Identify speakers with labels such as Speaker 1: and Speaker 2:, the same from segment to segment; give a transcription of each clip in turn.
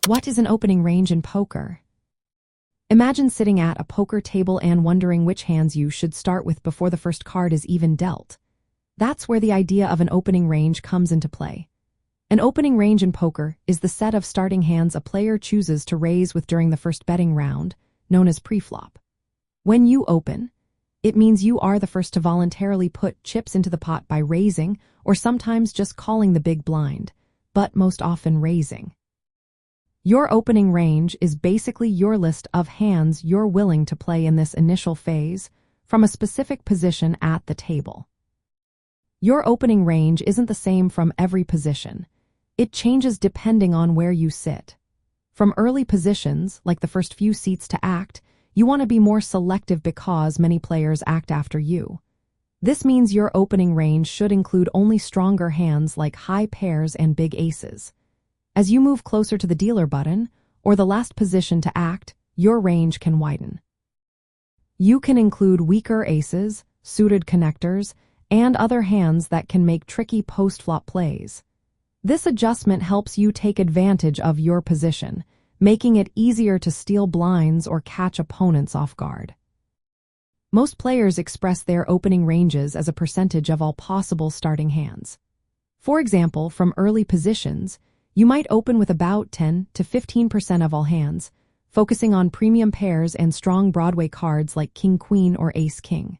Speaker 1: What is an opening range in poker? Imagine sitting at a poker table and wondering which hands you should start with before the first card is even dealt. That's where the idea of an opening range comes into play. An opening range in poker is the set of starting hands a player chooses to raise with during the first betting round, known as preflop. When you open, it means you are the first to voluntarily put chips into the pot by raising or sometimes just calling the big blind, but most often raising. Your opening range is basically your list of hands you're willing to play in this initial phase from a specific position at the table. Your opening range isn't the same from every position. It changes depending on where you sit. From early positions, like the first few seats to act, you want to be more selective because many players act after you. This means your opening range should include only stronger hands like high pairs and big aces. As you move closer to the dealer button, or the last position to act, your range can widen. You can include weaker aces, suited connectors, and other hands that can make tricky post-flop plays. This adjustment helps you take advantage of your position, making it easier to steal blinds or catch opponents off guard. Most players express their opening ranges as a percentage of all possible starting hands. For example, from early positions, you might open with about 10 to 15% of all hands, focusing on premium pairs and strong Broadway cards like King-Queen or Ace-King.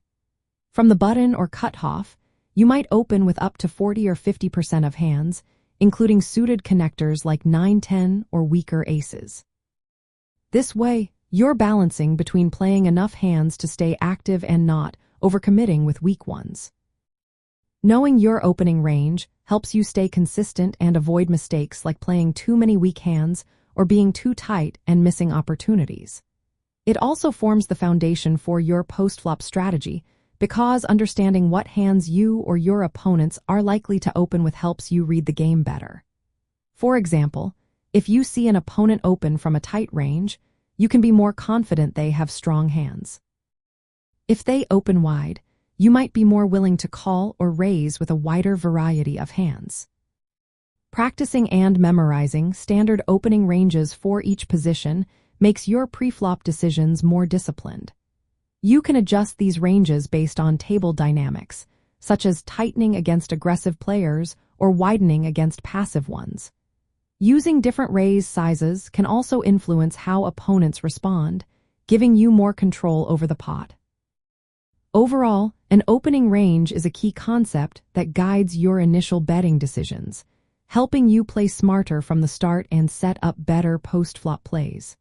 Speaker 1: From the button or cutoff, you might open with up to 40 or 50% of hands, including suited connectors like 9-10 or weaker aces. This way, you're balancing between playing enough hands to stay active and not overcommitting with weak ones. Knowing your opening range helps you stay consistent and avoid mistakes like playing too many weak hands or being too tight and missing opportunities. It also forms the foundation for your post-flop strategy because understanding what hands you or your opponents are likely to open with helps you read the game better. For example, if you see an opponent open from a tight range, you can be more confident they have strong hands. If they open wide, you might be more willing to call or raise with a wider variety of hands. Practicing and memorizing standard opening ranges for each position makes your preflop decisions more disciplined. You can adjust these ranges based on table dynamics, such as tightening against aggressive players or widening against passive ones. Using different raise sizes can also influence how opponents respond, giving you more control over the pot. Overall, an opening range is a key concept that guides your initial betting decisions, helping you play smarter from the start and set up better post-flop plays.